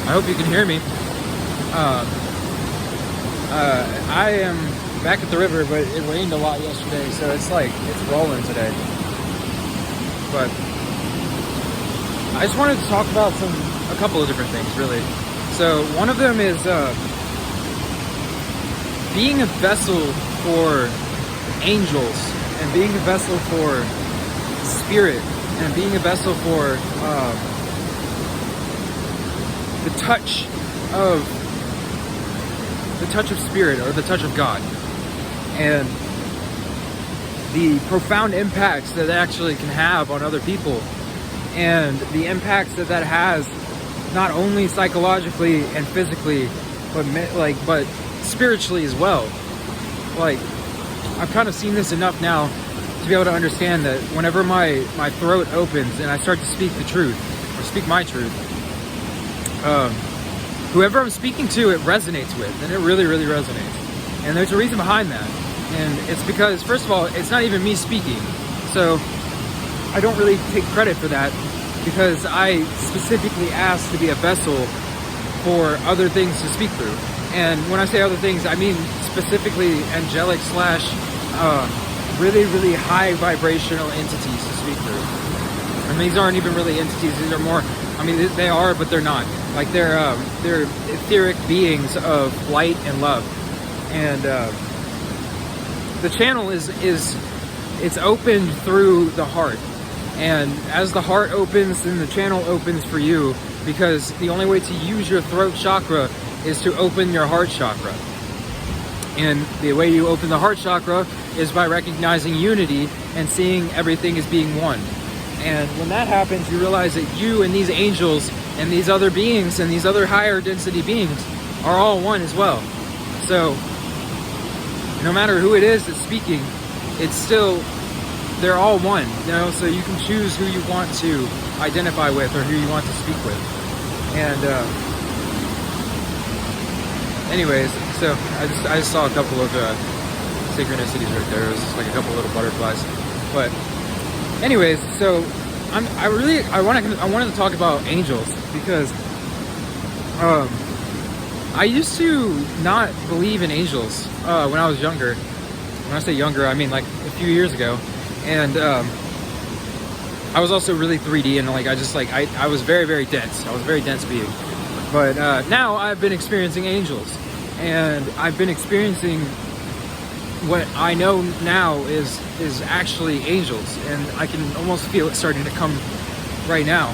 I hope you can hear me. I am back at the river, but it rained a lot yesterday, so it's rolling today. But I just wanted to talk about a couple of different things, really. So one of them is being a vessel for angels, and being a vessel for spirit, and being a vessel for the touch of spirit, or the touch of God, and the profound impacts that actually can have on other people, and the impacts that has not only psychologically and physically, but spiritually as well. Like, I've kind of seen this enough now to be able to understand that whenever my throat opens and I start to speak the truth, or speak my truth, whoever I'm speaking to, it resonates with, and it really, really resonates. And there's a reason behind that. And it's because, first of all, it's not even me speaking. So I don't really take credit for that, because I specifically asked to be a vessel for other things to speak through. And when I say other things, I mean specifically angelic / really, really high vibrational entities to speak through. And these aren't even really entities. These are more, I mean, they are, but they're not. Like, they're etheric beings of light and love. And the channel it's opened through the heart. And as the heart opens, then the channel opens for you, because the only way to use your throat chakra is to open your heart chakra. And the way you open the heart chakra is by recognizing unity and seeing everything as being one. And when that happens, you realize that you and these angels and these other beings and these other higher density beings are all one as well. So no matter who it is that's speaking, it's still, they're all one, you know. So you can choose who you want to identify with, or who you want to speak with. And anyways, so I just saw a couple of synchronicities right there. It was just like a couple little butterflies. But anyways, so I wanted to talk about angels, because I used to not believe in angels when I was younger. When I say younger, I mean like a few years ago. And I was also really 3D, and like I was very, very dense. I was a very dense being. But now I've been experiencing angels, and I've been experiencing what I know now is actually angels, and I can almost feel it starting to come right now.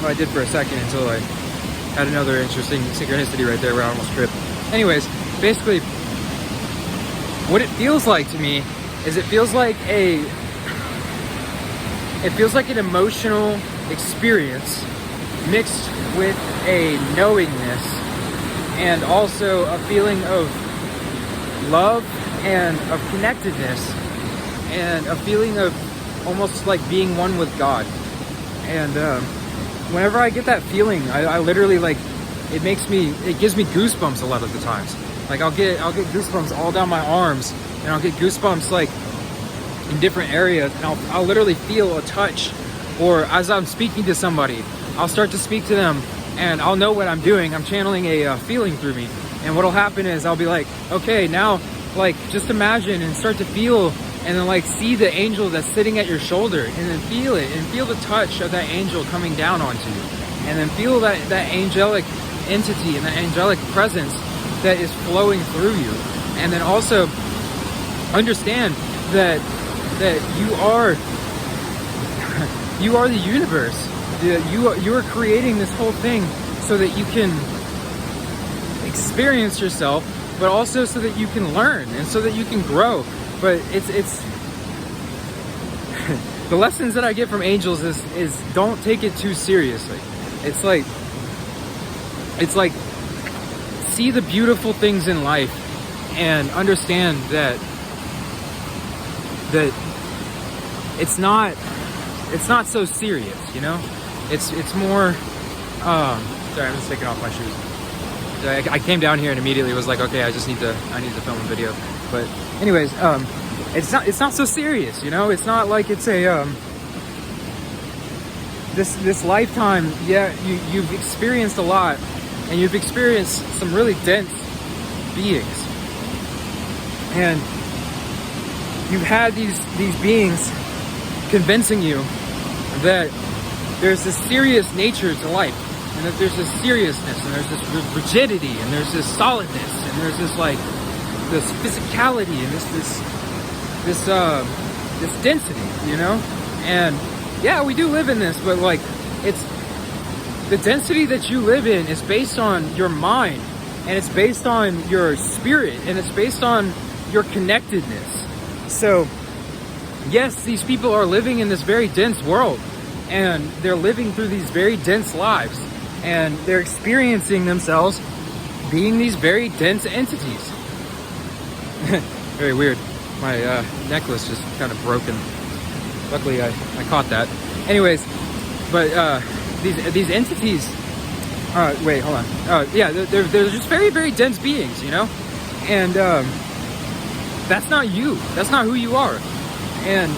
Well, I did for a second, until I had another interesting synchronicity right there where I almost tripped. Anyways, basically, what it feels like to me is it feels like an emotional experience mixed with a knowingness, and also a feeling of love and of connectedness, and a feeling of almost like being one with God. And whenever I get that feeling, I literally, like, it gives me goosebumps a lot of the times. Like, I'll get goosebumps all down my arms, and I'll get goosebumps like in different areas, and I'll literally feel a touch. Or as I'm speaking to somebody, I'll start to speak to them, and I'll know what I'm doing. I'm channeling a feeling through me. And what'll happen is I'll be like, okay, now, like, just imagine and start to feel, and then like see the angel that's sitting at your shoulder, and then feel it, and feel the touch of that angel coming down onto you, and then feel that angelic entity and that angelic presence that is flowing through you. And then also understand that you are the universe. You are creating this whole thing so that you can experience yourself, but also so that you can learn, and so that you can grow. But it's the lessons that I get from angels is don't take it too seriously. It's like see the beautiful things in life, and understand that it's not so serious, you know. It's more sorry, I'm just taking off my shoes. I came down here and immediately was like, okay, I need to film a video. But anyways, it's not so serious, you know. It's not like it's a this lifetime, yeah, you've experienced a lot, and you've experienced some really dense beings, and you've had these beings convincing you that there's this serious nature to life, and that there's this seriousness, and there's this rigidity, and there's this solidness, and there's this like this physicality, and this density, you know. And yeah, we do live in this, but like, it's the density that you live in is based on your mind, and it's based on your spirit, and it's based on your connectedness. So yes, these people are living in this very dense world, and they're living through these very dense lives, and they're experiencing themselves being these very dense entities. Very weird. My necklace just kind of broken. Luckily, I caught that. Anyways, but these entities. Wait, hold on. Yeah, they're just very, very dense beings, you know, and that's not you. That's not who you are. And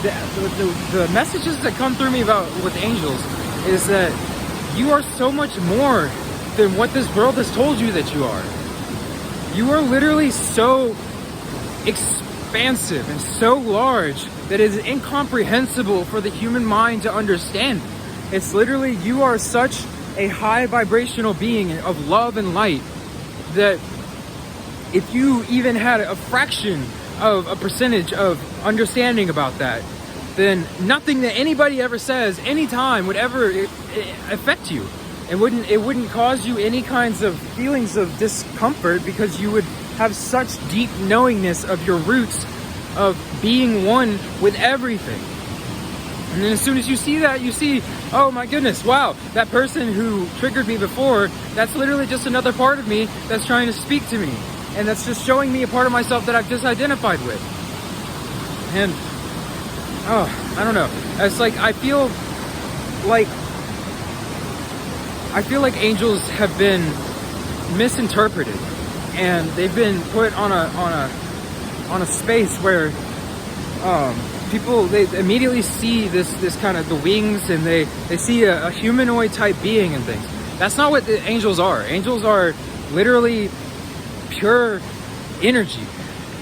the messages that come through me about with angels is that you are so much more than what this world has told you that you are. You are literally so expansive and so large that it is incomprehensible for the human mind to understand. It's literally, you are such a high vibrational being of love and light that if you even had a fraction of a percentage of understanding about that, then nothing that anybody ever says anytime would ever affect you. It wouldn't cause you any kinds of feelings of discomfort, because you would have such deep knowingness of your roots of being one with everything. And then as soon as you see that, you see, oh my goodness, wow, that person who triggered me before, that's literally just another part of me that's trying to speak to me. And that's just showing me a part of myself that I've disidentified with. And, oh, I don't know. It's like, I feel like angels have been misinterpreted, and they've been put on a space where people, they immediately see this kind of the wings, and they see a humanoid type being and things. That's not what the angels are. Angels are literally pure energy.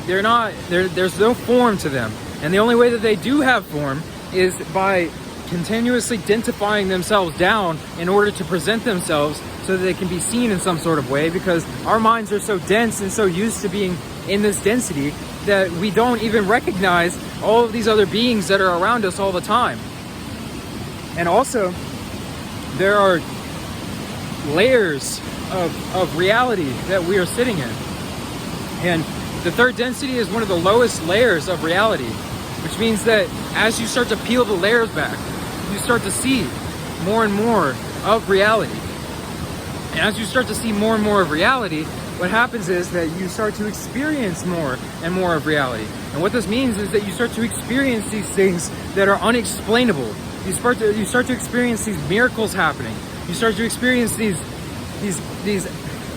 There's no form to them, and the only way that they do have form is by continuously densifying themselves down in order to present themselves so that they can be seen in some sort of way, because our minds are so dense and so used to being in this density that we don't even recognize all of these other beings that are around us all the time. And also, there are layers of reality that we are sitting in. And the third density is one of the lowest layers of reality, which means that as you start to peel the layers back, you start to see more and more of reality. And as you start to see more and more of reality, what happens is that you start to experience more and more of reality. And what this means is that you start to experience these things that are unexplainable. You start to experience these miracles happening. You start to experience these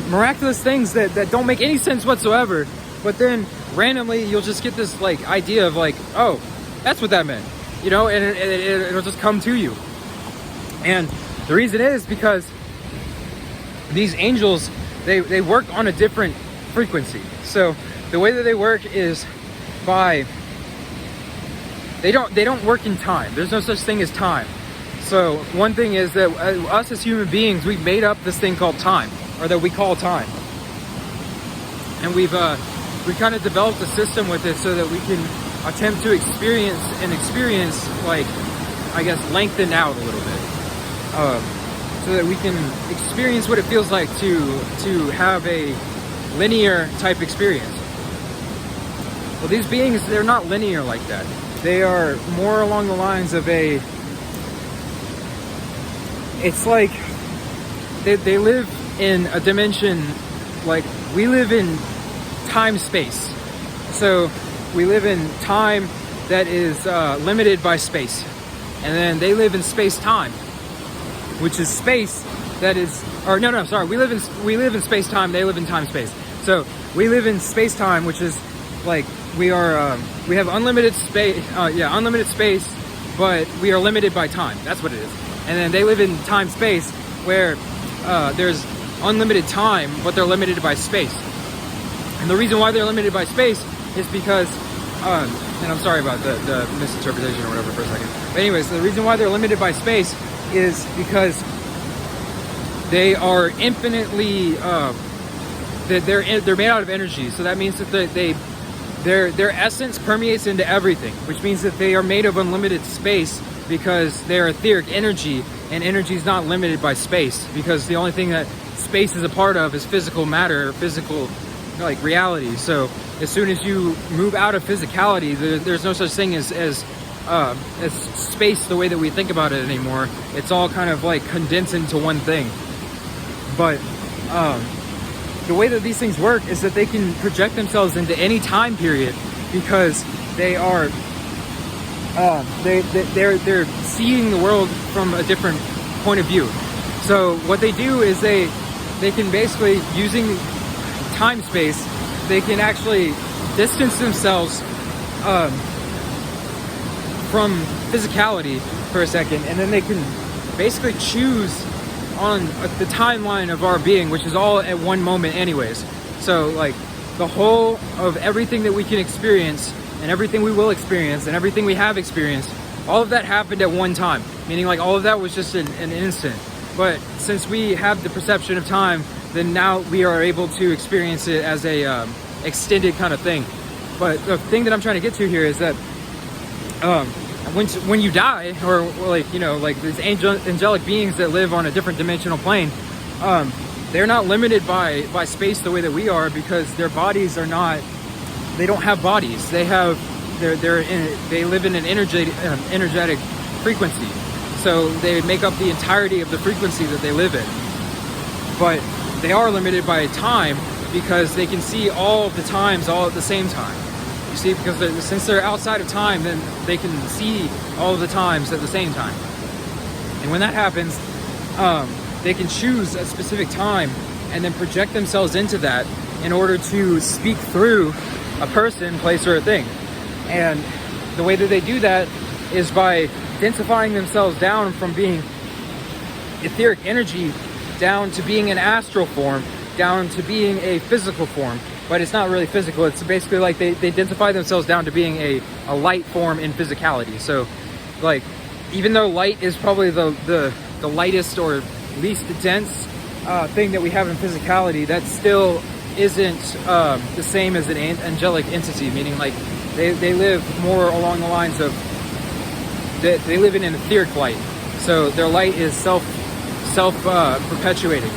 miraculous things that don't make any sense whatsoever. But then randomly you'll just get this like idea of like, oh, that's what that meant, you know, and it'll just come to you. And the reason is because these angels, they work on a different frequency. So the way that they work is by, they don't work in time. There's no such thing as time. So one thing is that us as human beings, we've made up this thing called time, or that we call time. And we kind of developed a system with it so that we can attempt to experience, like, I guess, lengthen out a little bit. So that we can experience what it feels like to have a linear type experience. Well, these beings, they're not linear like that. They are more along the lines of it's like they live in a dimension, like we live in time-space. So we live in time that is limited by space. And then they live in space-time, which is space that is, or no, sorry, we live in space-time, they live in time-space. So we live in space-time, which is like we have unlimited space, unlimited space, but we are limited by time. That's what it is. And then they live in time space where there's unlimited time, but they're limited by space. And the reason why they're limited by space is because, and I'm sorry about the misinterpretation or whatever for a second. But anyways, the reason why they're limited by space is because they are infinitely, they're made out of energy. So that means that their essence permeates into everything, which means that they are made of unlimited space because they're etheric energy, and energy is not limited by space, because the only thing that space is a part of is physical matter, physical like reality. So as soon as you move out of physicality, there's no such thing as space the way that we think about it anymore. It's all kind of like condensed into one thing. But the way that these things work is that they can project themselves into any time period, because they are they're seeing the world from a different point of view. So what they do is they can basically, using time space, they can actually distance themselves from physicality for a second, and then they can basically choose on the timeline of our being, which is all at one moment anyways. So like the whole of everything that we can experience, and everything we will experience, and everything we have experienced, all of that happened at one time, meaning like all of that was just an instant. But since we have the perception of time, then now we are able to experience it as a extended kind of thing. But the thing that I'm trying to get to here is that when you die, or like, you know, like these angelic beings that live on a different dimensional plane, they're not limited by space the way that we are, because their bodies are not, they don't have bodies. They live in an energetic frequency. So they make up the entirety of the frequency that they live in. But they are limited by time, because they can see all of the times all at the same time. You see, because since they're outside of time, then they can see all of the times at the same time. And when that happens, they can choose a specific time and then project themselves into that in order to speak through a person, place, or a thing. And the way that they do that is by densifying themselves down from being etheric energy down to being an astral form, down to being a physical form. But it's not really physical. It's basically like they densify themselves down to being a light form in physicality. So like, even though light is probably the lightest or least dense thing that we have in physicality, that still isn't the same as an angelic entity, meaning like they live more along the lines of they live in an etheric light. So their light is self perpetuating,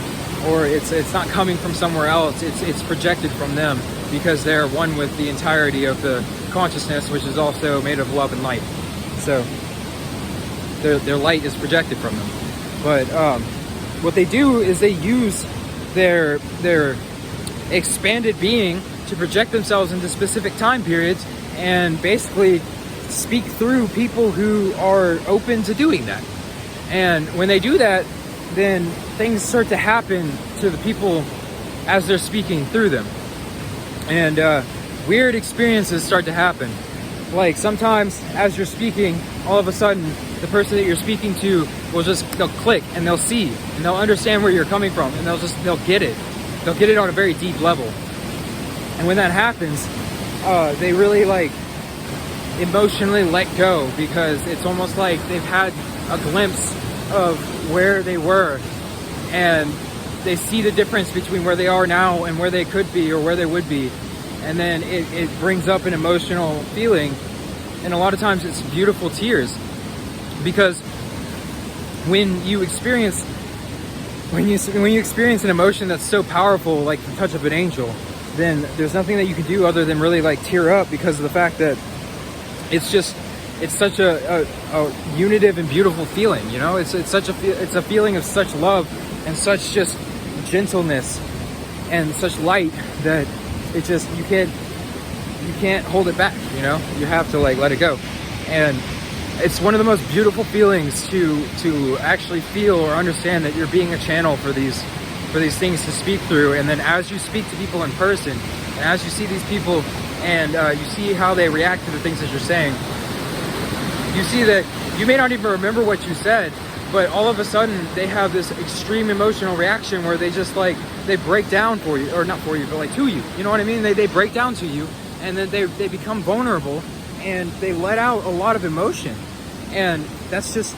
or it's not coming from somewhere else. It's projected from them, because they're one with the entirety of the consciousness, which is also made of love and light. So their light is projected from them. But what they do is they use their expanded being to project themselves into specific time periods, and basically speak through people who are open to doing that. And when they do that, then things start to happen to the people as they're speaking through them. And weird experiences start to happen. Like sometimes as you're speaking, all of a sudden the person that you're speaking to they'll click, and they'll see, and they'll understand where you're coming from, and they'll get it. They'll get it on a very deep level. And when that happens, they really like emotionally let go, because it's almost like they've had a glimpse of where they were, and they see the difference between where they are now and where they could be or where they would be. And then it brings up an emotional feeling, and a lot of times it's beautiful tears, because when you experience an emotion that's so powerful, like the touch of an angel, then there's nothing that you can do other than really like tear up, because of the fact that it's such a unitive and beautiful feeling, you know. It's a feeling of such love and such just gentleness and such light that it just you can't hold it back, you know. You have to like let it go. And it's one of the most beautiful feelings to actually feel or understand that you're being a channel for these things to speak through. And then as you speak to people in person, and as you see these people, and you see how they react to the things that you're saying, you see that You may not even remember what you said, but all of a sudden they have this extreme emotional reaction where they just like, they break down for you, or not for you, but like to you. You know what I mean? They break down to you, and then they become vulnerable, and they let out a lot of emotion. And that's just,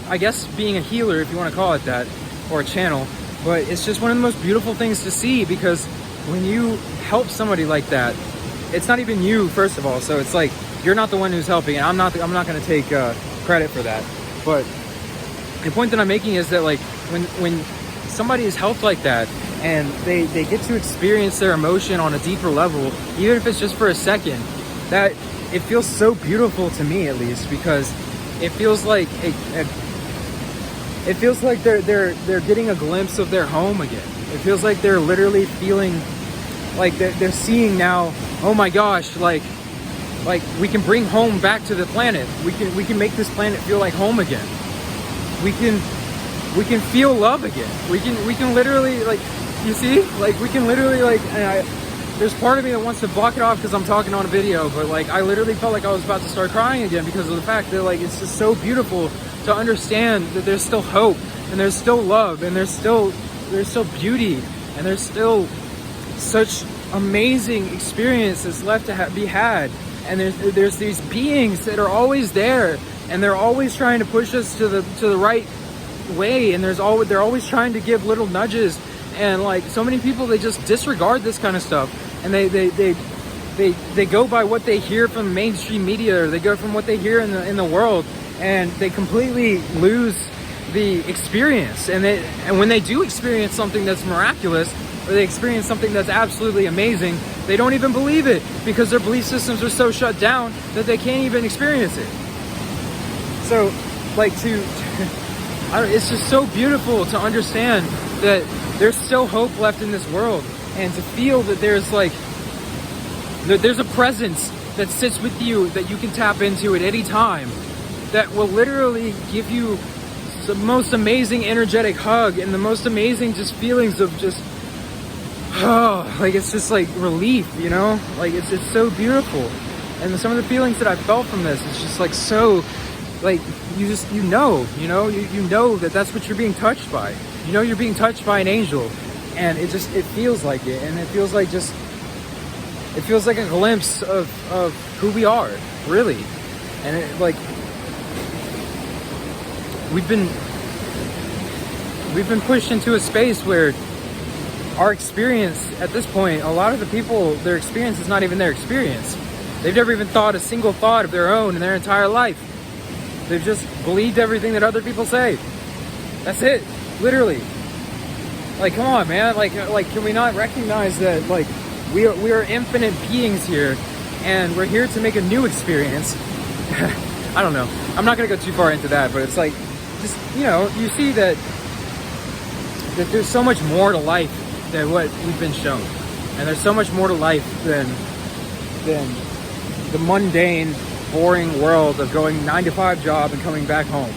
I guess, being a healer, if you want to call it that, or a channel. But it's just one of the most beautiful things to see, because when you help somebody like that, it's not even you, first of all. So it's like, you're not the one who's helping, and I'm not going to take credit for that. But the point that I'm making is that, like, when somebody is helped like that, and they get to experience their emotion on a deeper level, even if it's just for a second, that it feels so beautiful to me, at least, because it feels like it feels like they're getting a glimpse of their home again. It feels like they're literally feeling like they're seeing now, oh my gosh, like we can bring home back to the planet. We can make this planet feel like home again. We can feel love again. We can literally, like, you see, like, we can literally, like, and there's part of me that wants to block it off because I'm talking on a video, but like, I literally felt like I was about to start crying again because of the fact that, like, it's just so beautiful to understand that there's still hope, and there's still love, and there's still beauty, and there's still such amazing experiences left to be had. And there's these beings that are always there, and they're always trying to push us to the right way, and they're always trying to give little nudges. And like, so many people, they just disregard this kind of stuff, and they go by what they hear from mainstream media, or they go from what they hear in the world, and they completely lose the experience. And when they do experience something that's miraculous, or they experience something that's absolutely amazing, they don't even believe it, because their belief systems are so shut down that they can't even experience it. So, like, it's just so beautiful to understand that there's still hope left in this world, and to feel that there's a presence that sits with you that you can tap into at any time, that will literally give you the most amazing energetic hug and the most amazing just feelings of just, oh, like, it's just like relief, you know? Like, it's so beautiful. And some of the feelings that I felt from this, it's just like so, like, you know that that's what you're being touched by. You know, you're being touched by an angel, and it feels like it, and it feels like a glimpse of who we are, really. And it, like, we've been pushed into a space where our experience at this point, a lot of the people, their experience is not even their experience. They've never even thought a single thought of their own in their entire life. They've just believed everything that other people say. That's it, literally. Like, come on, man. Like, can we not recognize that, like, we are infinite beings here, and we're here to make a new experience. I don't know. I'm not gonna go too far into that, but it's like, just, you know, you see that there's so much more to life than what we've been shown, and there's so much more to life than the mundane, boring world of going 9-to-5 job and coming back home.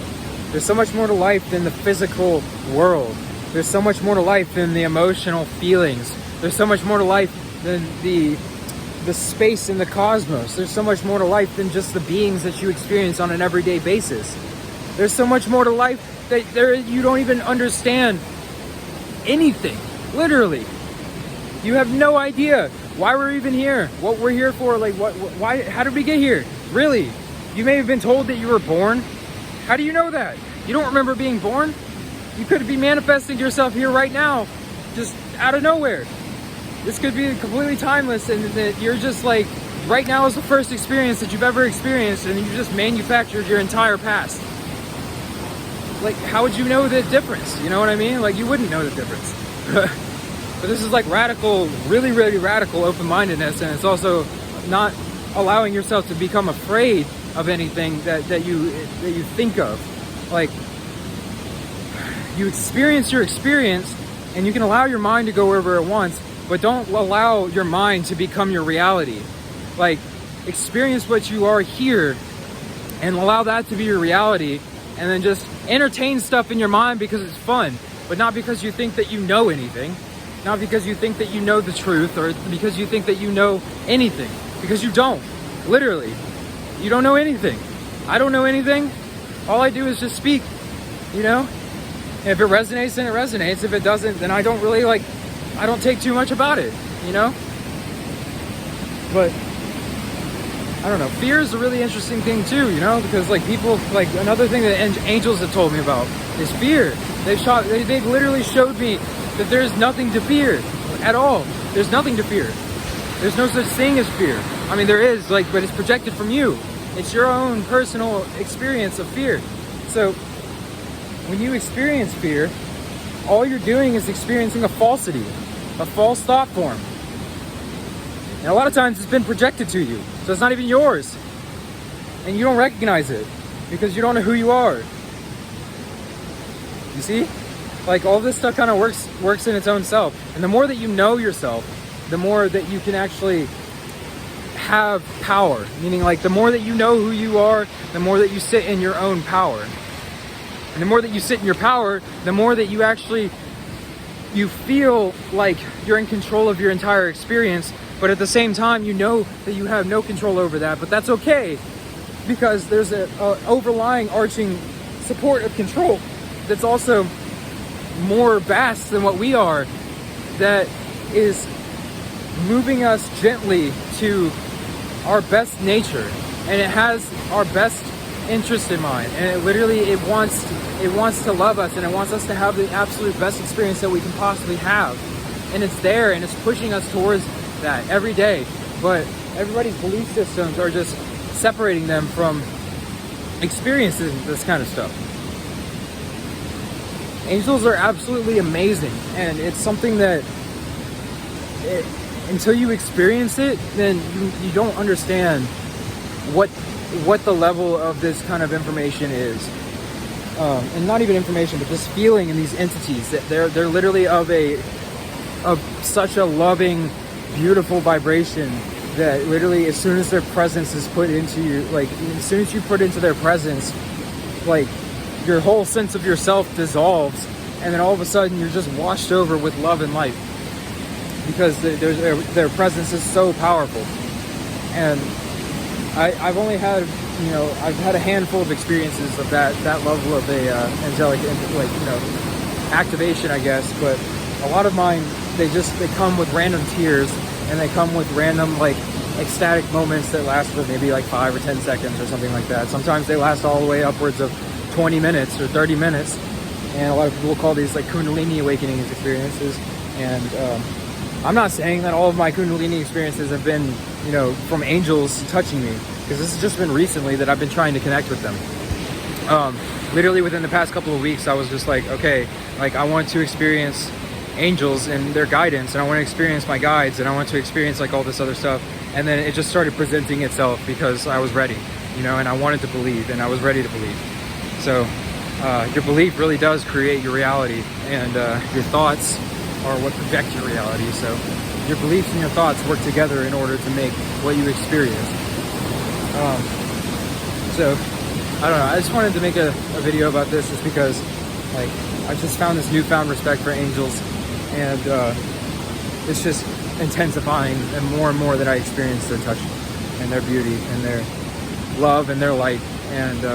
There's so much more to life than the physical world. There's so much more to life than the emotional feelings. There's so much more to life than the space in the cosmos. There's so much more to life than just the beings that you experience on an everyday basis. There's so much more to life that you don't even understand anything, literally. You have no idea why we're even here, what we're here for, like, why, how did we get here? Really? You may have been told that you were born. How do you know that? You don't remember being born? You could be manifesting yourself here right now, just out of nowhere. This could be completely timeless, and that you're just like, right now is the first experience that you've ever experienced, and you just manufactured your entire past. Like, how would you know the difference? You know what I mean? Like, you wouldn't know the difference. But this is like radical, really, really radical open-mindedness, and it's also not allowing yourself to become afraid of anything that you think of. Like, you experience your experience, and you can allow your mind to go wherever it wants, but don't allow your mind to become your reality. Like, experience what you are here, and allow that to be your reality, and then just entertain stuff in your mind because it's fun, but not because you think that you know anything, not because you think that you know the truth, or because you think that you know anything, because you don't. Literally, you don't know anything. I don't know anything. all I do is just speak, you know? And if it resonates, then it resonates. If it doesn't, then I don't really I don't take too much about it, you know? But I don't know. Fear is a really interesting thing too, you know, because people, another thing that angels have told me about is fear. They've literally showed me that there's nothing to fear at all. There's nothing to fear. There's no such thing as fear. I mean, there is, but it's projected from you. It's your own personal experience of fear. So when you experience fear, all you're doing is experiencing a falsity, a false thought form. And a lot of times it's been projected to you, so it's not even yours. And you don't recognize it because you don't know who you are. You see? All this stuff kind of works in its own self. And the more that you know yourself, the more that you can actually have power. Meaning the more that you know who you are, the more that you sit in your own power. And the more that you sit in your power, the more that you feel like you're in control of your entire experience. But at the same time, you know that you have no control over that. But that's okay, because there's an overlying arching support of control that's also more vast than what we are, that is moving us gently to our best nature, and it has our best interest in mind, and it wants to love us, and it wants us to have the absolute best experience that we can possibly have. And it's there, and it's pushing us towards that every day. But everybody's belief systems are just separating them from experiencing this kind of stuff. Angels are absolutely amazing, and it's something that until you experience it, then you don't understand what the level of this kind of information is. And not even information, but this feeling in these entities, that they're literally of such a loving, beautiful vibration that literally as soon as their presence is put into you, as soon as you put into their presence, your whole sense of yourself dissolves, and then all of a sudden you're just washed over with love and light, because their presence is so powerful. And I've only had, I've had a handful of experiences of that level of a angelic, activation, I guess. But a lot of mine, they come with random tears, and they come with random ecstatic moments that last for maybe 5 or 10 seconds or something like that. Sometimes they last all the way upwards of 20 minutes or 30 minutes. And a lot of people call these Kundalini awakening experiences. And I'm not saying that all of my Kundalini experiences have been, from angels touching me, because this has just been recently that I've been trying to connect with them. Literally within the past couple of weeks, I was just okay, I want to experience angels and their guidance, and I want to experience my guides, and I want to experience all this other stuff. And then it just started presenting itself because I was ready, and I wanted to believe, and I was ready to believe. So your belief really does create your reality, and your thoughts are what project your reality. So your beliefs and your thoughts work together in order to make what you experience. So I don't know, I just wanted to make a video about this just because I've just found this newfound respect for angels, and it's just intensifying, and more that I experience their touch and their beauty and their love and their light. And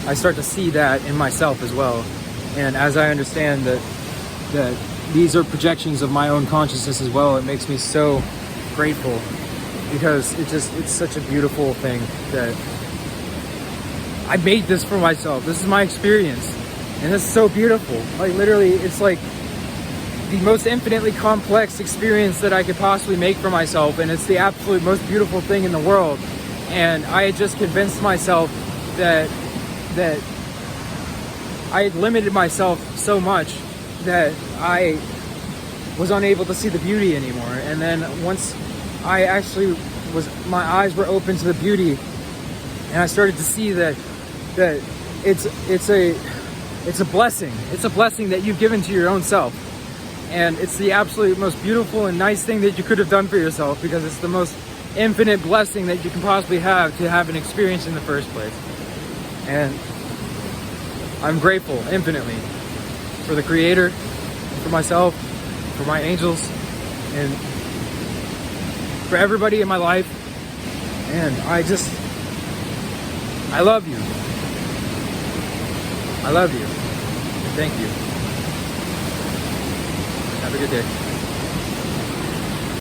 I start to see that in myself as well. And as I understand that these are projections of my own consciousness as well, it makes me so grateful, because it's such a beautiful thing that I made this for myself. This is my experience, and it's so beautiful. Literally, it's the most infinitely complex experience that I could possibly make for myself, and it's the absolute most beautiful thing in the world. And I had just convinced myself that I had limited myself so much that I was unable to see the beauty anymore. And then once I actually my eyes were open to the beauty, and I started to see that it's a blessing. It's a blessing that you've given to your own self. And it's the absolute most beautiful and nice thing that you could have done for yourself, because it's the most infinite blessing that you can possibly have to have an experience in the first place. And I'm grateful infinitely for the Creator, for myself, for my angels, and for everybody in my life. And I love you. I love you. Thank you. Have a good day.